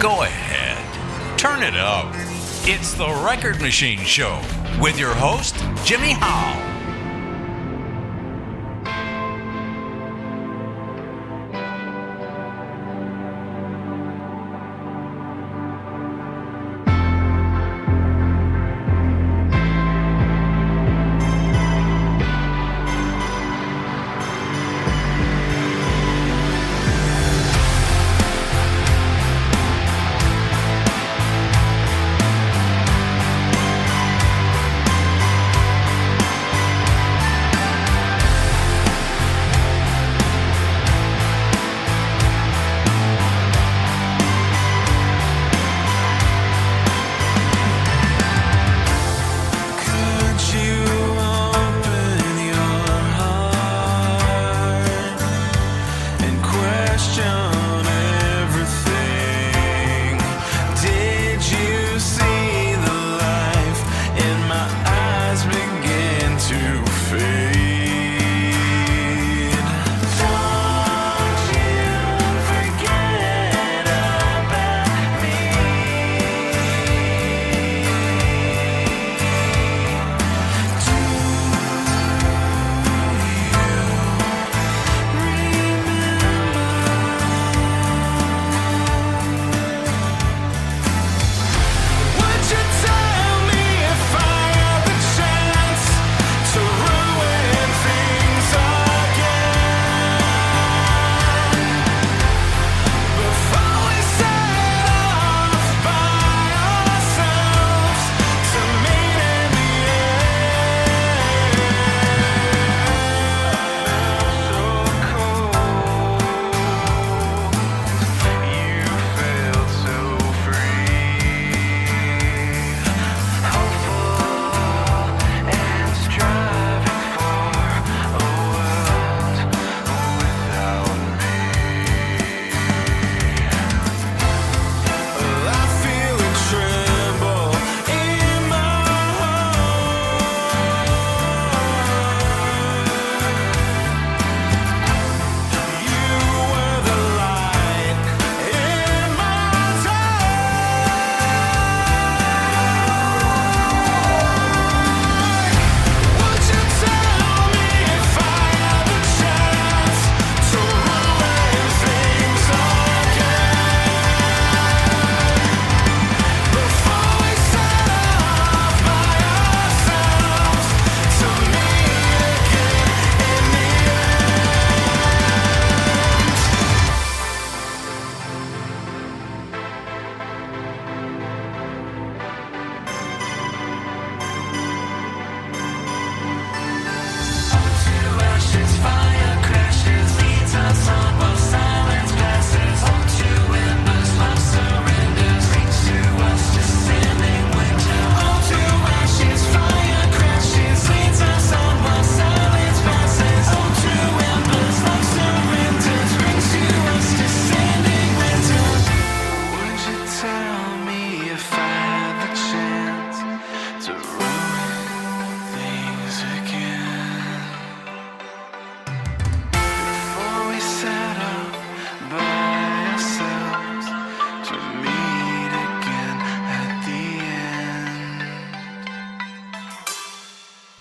Go ahead. Turn it up. It's the Record Machine Show with your host, Jimmy Howe.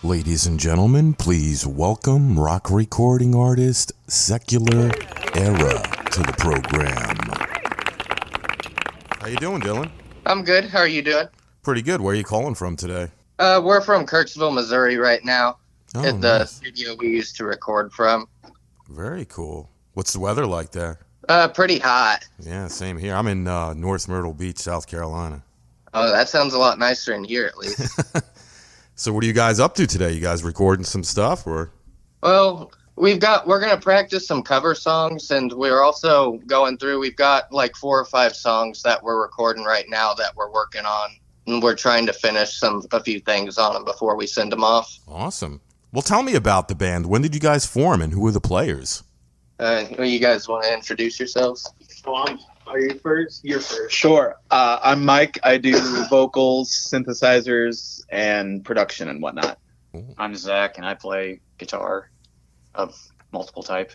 Ladies and gentlemen, please welcome rock recording artist Secular Era to the program. How you doing, Dylan? I'm good. How are you doing? Pretty good. Where are you calling from today? We're from Kirksville, Missouri right now. Oh, at the nice. studio we used to record from. Very cool. What's the weather like there? Pretty hot. Yeah, same here. I'm in North Myrtle Beach, South Carolina. Oh, that sounds a lot nicer in here at least. So what are you guys up to today? You guys recording some stuff or? Well, we're going to practice some cover songs, and we're also going through, we've got like 4 or 5 songs that we're recording right now that we're working on, and we're trying to finish a few things on them before we send them off. Awesome. Well, tell me about the band. When did you guys form and who were the players? You guys want to introduce yourselves? Are you first? You're first. Sure. I'm Mike. I do vocals, synthesizers, and production and whatnot. I'm Zach, and I play guitar of multiple type.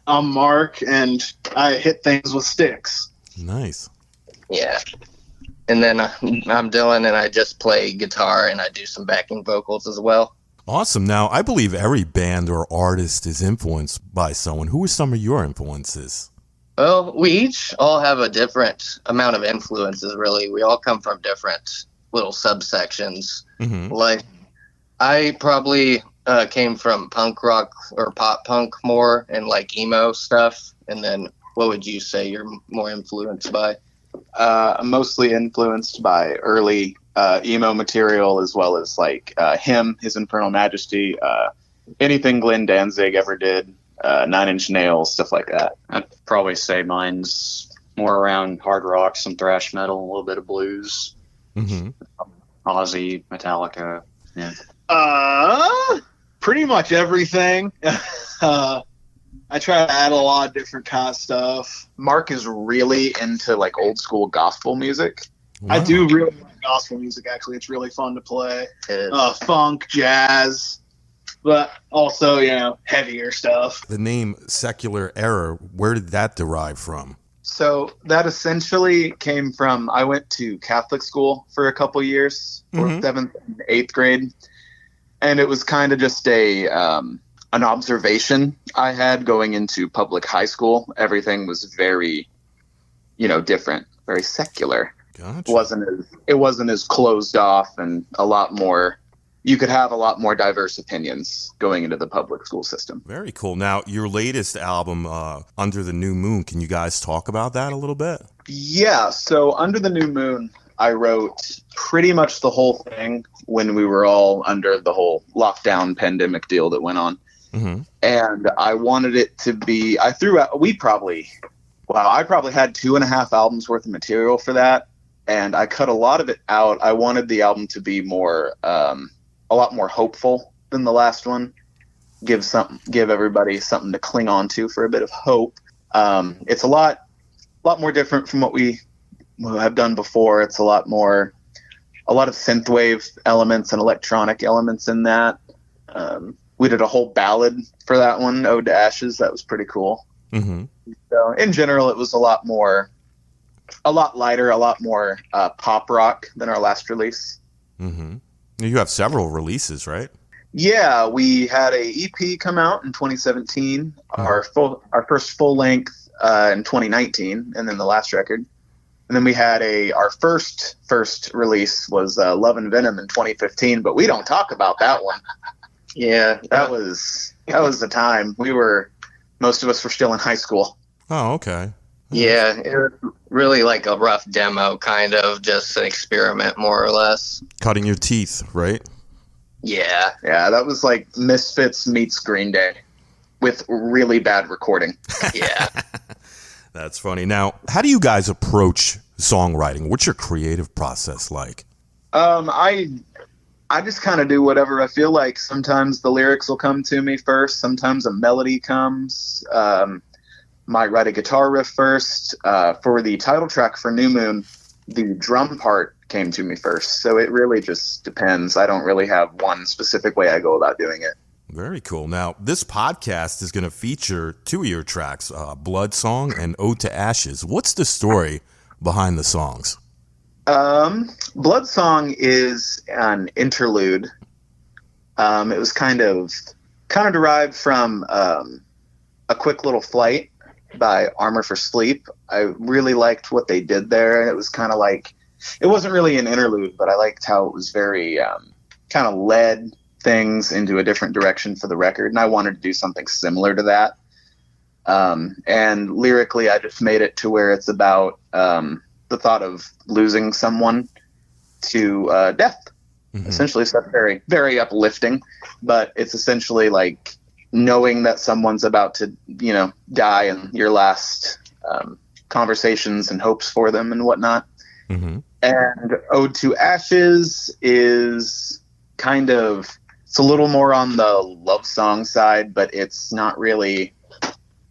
I'm Mark, and I hit things with sticks. Nice. Yeah. And then I'm Dylan, and I just play guitar, and I do some backing vocals as well. Awesome. Now, I believe every band or artist is influenced by someone. Who are some of your influences? Well, we each all have a different amount of influences, really. We all come from different little subsections. Mm-hmm. Like, I probably came from punk rock or pop punk more and like emo stuff. And then what would you say you're more influenced by? I'm mostly influenced by early emo material, as well as like him, His Infernal Majesty, anything Glenn Danzig ever did, Nine Inch Nails, stuff like that. I'd probably say mine's more around hard rock, some thrash metal, a little bit of blues, Mm-hmm. Ozzy, Metallica. Yeah. Pretty much everything. I try to add a lot of different kind of stuff. Mark is really into like old school gospel music. Wow. I do really like gospel music, actually. It's really fun to play. It is. Funk, jazz, but also, heavier stuff. The name Secular Era, where did that derive from? So that essentially came from, I went to Catholic school for a couple years, for Mhm. 7th and 8th grade. And it was kind of just an observation I had going into public high school. Everything was very, different, very secular. Gotcha. It wasn't as closed off, and a lot more, you could have a lot more diverse opinions going into the public school system. Very cool. Now, your latest album, Under the New Moon, can you guys talk about that a little bit? Yeah, so Under the New Moon, I wrote pretty much the whole thing when we were all under the whole lockdown pandemic deal that went on. Mm-hmm. And I wanted it to be, I probably had 2.5 albums worth of material for that. And I cut a lot of it out. I wanted the album to be more, a lot more hopeful than the last one. Give everybody something to cling on to for a bit of hope. It's a lot more different from what we have done before. It's a lot of synthwave elements and electronic elements in that. We did a whole ballad for that one, Ode to Ashes. That was pretty cool. Mm-hmm. So in general, it was a lot lighter, a lot more pop rock than our last release. Mm-hmm. You have several releases, right? Yeah, we had a EP come out in 2017, our first full length in 2019, and then the last record. And then we had our first release was Love and Venom in 2015, but we don't talk about that one. Yeah. That was the time. Most of us were still in high school. Oh, okay. Yeah, it was really like a rough demo, kind of just an experiment, more or less. Cutting your teeth, right? Yeah. Yeah, that was like Misfits meets Green Day with really bad recording. Yeah. That's funny. Now, how do you guys approach songwriting? What's your creative process like? I just kind of do whatever I feel like. Sometimes the lyrics will come to me first. Sometimes a melody comes. Might write a guitar riff first. For the title track for New Moon, the drum part came to me first. So it really just depends. I don't really have one specific way I go about doing it. Very cool. Now, this podcast is going to feature 2 of your tracks, Blood Song and Ode to Ashes. What's the story behind the songs? Blood Song is an interlude. It was kind of derived from A Quick Little Flight by Armor for Sleep. I really liked what they did there. It was kind of like, it wasn't really an interlude, but I liked how it was very kind of led things into a different direction for the record, and I wanted to do something similar to that. And lyrically, I just made it to where it's about the thought of losing someone to death. Mm-hmm. Essentially, it's very, very uplifting, but it's essentially like knowing that someone's about to, die, and your last conversations and hopes for them and whatnot. Mm-hmm. And Ode to Ashes is kind of, it's a little more on the love song side, but it's not really,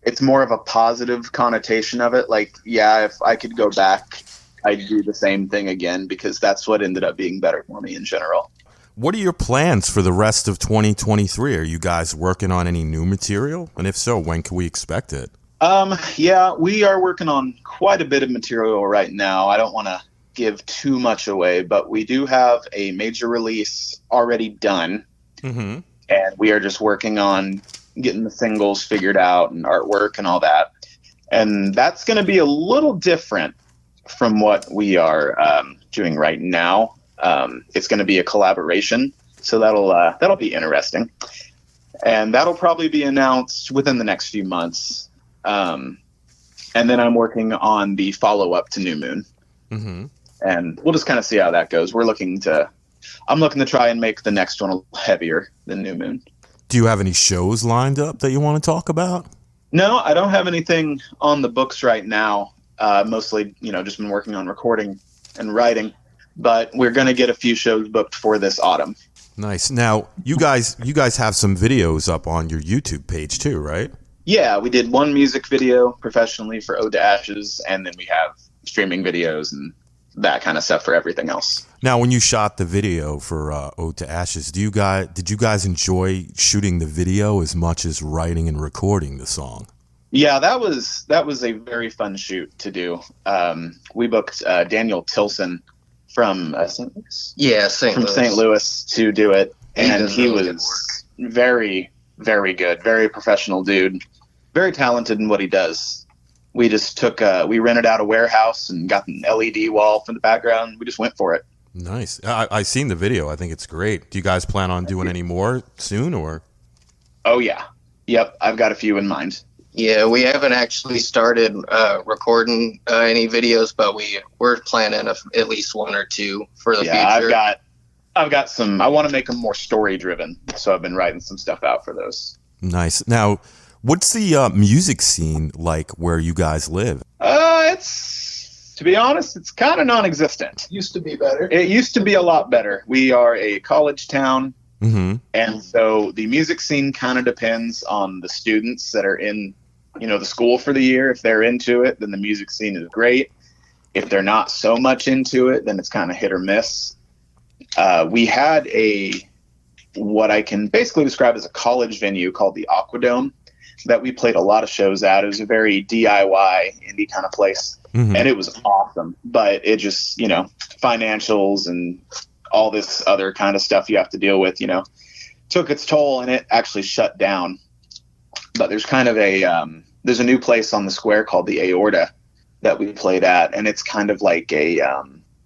it's more of a positive connotation of it. Like, yeah, if I could go back, I'd do the same thing again, because that's what ended up being better for me in general. What are your plans for the rest of 2023? Are you guys working on any new material? And if so, when can we expect it? Yeah, we are working on quite a bit of material right now. I don't want to give too much away, but we do have a major release already done. Mm-hmm. And we are just working on getting the singles figured out and artwork and all that. And that's going to be a little different from what we are doing right now. It's going to be a collaboration, so that'll be interesting. And that'll probably be announced within the next few months. And then I'm working on the follow-up to New Moon. Mm-hmm. And we'll just kind of see how that goes. I'm looking to try and make the next one a little heavier than New Moon. Do you have any shows lined up that you want to talk about? No, I don't have anything on the books right now. Mostly, just been working on recording and writing. But we're going to get a few shows booked for this autumn. Nice. Now, you guys have some videos up on your YouTube page too, right? Yeah, we did one music video professionally for Ode to Ashes, and then we have streaming videos and that kind of stuff for everything else. Now, when you shot the video for Ode to Ashes, did you guys enjoy shooting the video as much as writing and recording the song? Yeah, that was a very fun shoot to do. We booked Daniel Tilson from St. Louis. Yeah, St. Louis to do it, and he really was very, very good, very professional dude, very talented in what he does. We just we rented out a warehouse and got an LED wall for the background. We just went for it. Nice. I seen the video. I think it's great. Do you guys plan on doing any more soon, or? Oh yeah, yep. I've got a few in mind. Yeah, we haven't actually started recording any videos, but we're planning at least one or two for the future. I've got some. I want to make them more story driven, so I've been writing some stuff out for those. Nice. Now, what's the music scene like where you guys live? To be honest, it's kind of non-existent. Used to be better. It used to be a lot better. We are a college town, Mm-hmm. and so the music scene kind of depends on the students that are in, the school for the year. If they're into it, then the music scene is great. If they're not so much into it, then it's kind of hit or miss. We had what I can basically describe as a college venue called the Aquadome that we played a lot of shows at. It was a very DIY indie kind of place. Mm-hmm. And it was awesome, but it just, financials and all this other kind of stuff you have to deal with, took its toll, and it actually shut down. But there's kind of there's a new place on the square called the Aorta that we played at, and it's kind of like an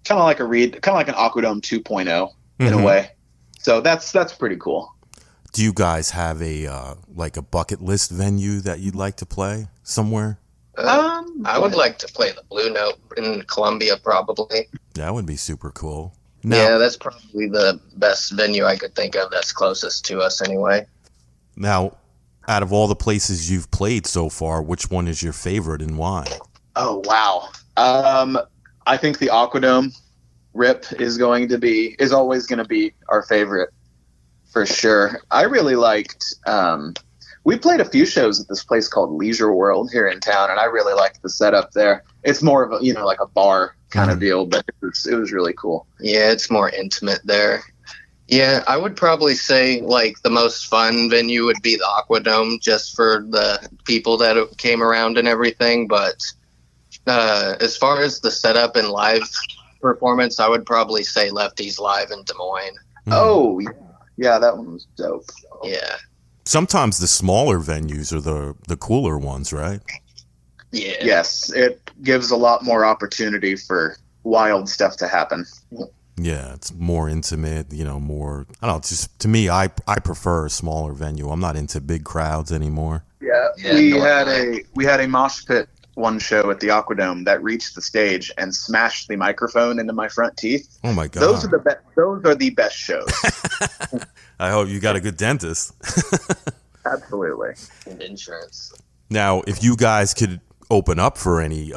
Aquadome 2.0 in Mm-hmm. a way. So that's pretty cool. Do you guys have a bucket list venue that you'd like to play somewhere? I would like to play the Blue Note in Columbia, probably. That would be super cool. Now, Yeah, that's probably the best venue I could think of that's closest to us anyway. Now, out of all the places you've played so far, which one is your favorite and why? Oh, wow. I think the Aquadome Rip is always going to be our favorite for sure. I really liked, we played a few shows at this place called Leisure World here in town, and I really liked the setup there. It's more of a, like a bar kind of deal, but it was really cool. Yeah, it's more intimate there. Yeah, I would probably say the most fun venue would be the Aquadome, just for the people that came around and everything. But as far as the setup and live performance, I would probably say Lefty's Live in Des Moines. Oh, yeah, that one was dope. Yeah. Sometimes the smaller venues are the cooler ones, right? Yeah. Yes, it gives a lot more opportunity for wild stuff to happen. Yeah, it's more intimate, more, I don't know, just to me, I prefer a smaller venue. I'm not into big crowds anymore. Yeah, Yeah, we had a mosh pit one show at the Aquadome that reached the stage and smashed the microphone into my front teeth. Oh my God. Those are the best shows. I hope you got a good dentist. Absolutely. And insurance. Now, if you guys could open up for any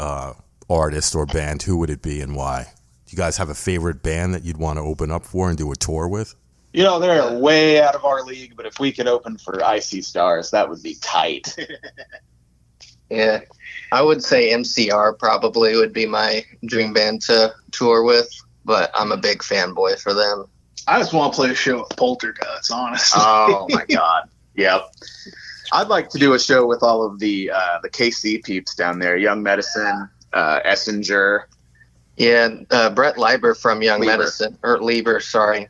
artist or band, who would it be and why? Do you guys have a favorite band that you'd want to open up for and do a tour with? They're way out of our league, but if we could open for Icy Stars, that would be tight. Yeah. I would say MCR probably would be my dream band to tour with, but I'm a big fanboy for them. I just want to play a show at Poltergeist, honestly. Oh my God. Yep. I'd like to do a show with all of the KC peeps down there. Young Medicine, Essinger. Yeah, Brett Lieber from Young Medicine, or Lieber, sorry.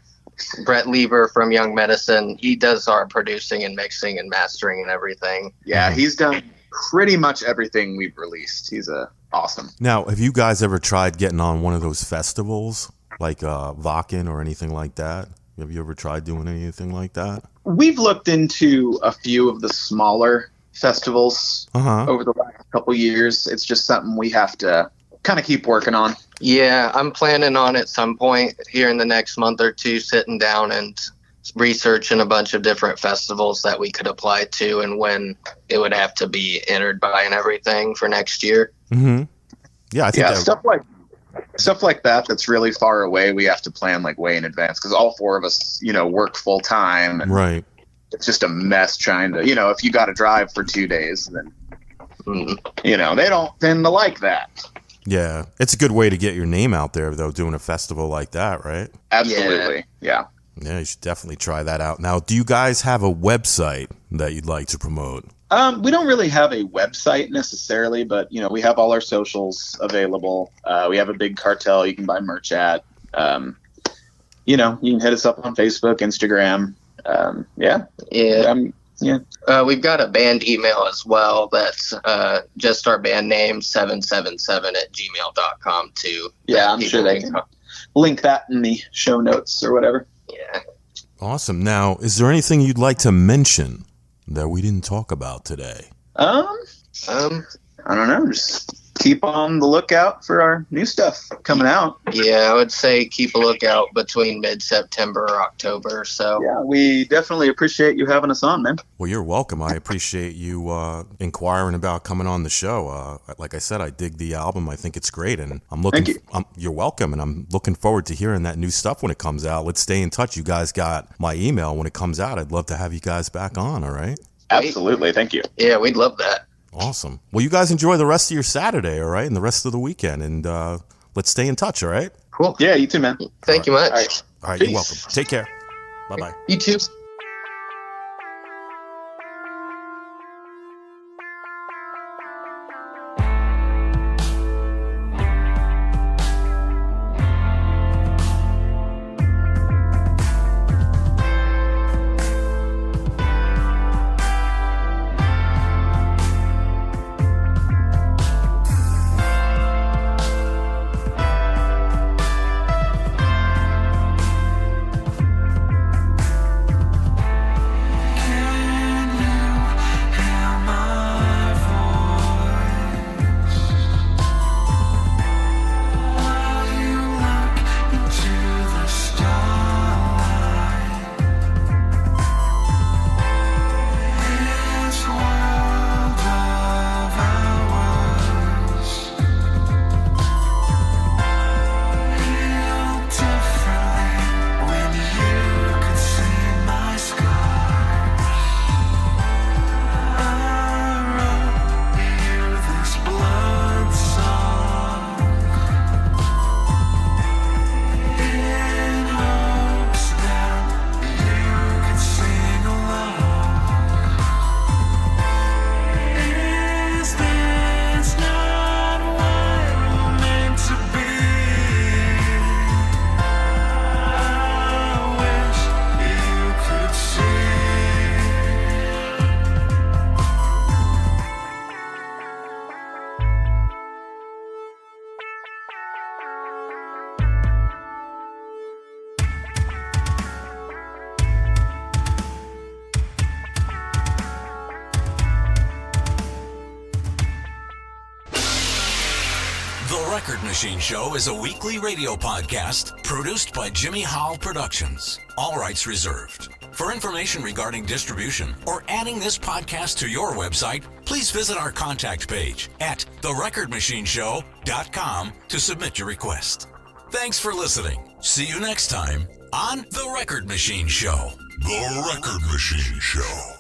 Brett Lieber from Young Medicine. He does our producing and mixing and mastering and everything. Yeah, he's done pretty much everything we've released. He's awesome. Now, have you guys ever tried getting on one of those festivals like Vakken or anything like that? Have you ever tried doing anything like that? We've looked into a few of the smaller festivals over the last couple years. It's just something we have to kind of keep working on. Yeah, I'm planning on at some point here in the next month or two sitting down and researching a bunch of different festivals that we could apply to and when it would have to be entered by and everything for next year. Mm-hmm. Yeah, I think stuff like that that's really far away. We have to plan like way in advance because all four of us, work full time. And right. It's just a mess trying to, if you got to drive for 2 days, then they don't tend to like that. Yeah, it's a good way to get your name out there, though, doing a festival like that, right? Absolutely, yeah. Yeah, you should definitely try that out. Now, do you guys have a website that you'd like to promote? We don't really have a website necessarily, but, we have all our socials available. We have a big cartel you can buy merch at. You can hit us up on Facebook, Instagram. We've got a band email as well. That's just our band name, 777@gmail.com too. Yeah, I'm sure they can link that in the show notes or whatever. Yeah. Awesome. Now, is there anything you'd like to mention that we didn't talk about today? I don't know. Just keep on the lookout for our new stuff coming out. Yeah, I would say keep a lookout between mid-September or October. So yeah, we definitely appreciate you having us on, man. Well, you're welcome. I appreciate you inquiring about coming on the show. Like I said, I dig the album. I think it's great, and I'm looking. Thank you. You're welcome, and I'm looking forward to hearing that new stuff when it comes out. Let's stay in touch. You guys got my email when it comes out. I'd love to have you guys back on. All right. Absolutely. Thank you. Yeah, we'd love that. Awesome. Well, you guys enjoy the rest of your Saturday, all right, and the rest of the weekend, and let's stay in touch, all right? Cool. Yeah, you too, man. Thank you much. All right, you're welcome. Take care. Bye-bye. You too. The Record Machine Show is a weekly radio podcast produced by Jimmy Howell Productions. All rights reserved. For information regarding distribution or adding this podcast to your website, please visit our contact page at therecordmachineshow.com to submit your request. Thanks for listening. See you next time on The Record Machine Show. The Record Machine Show.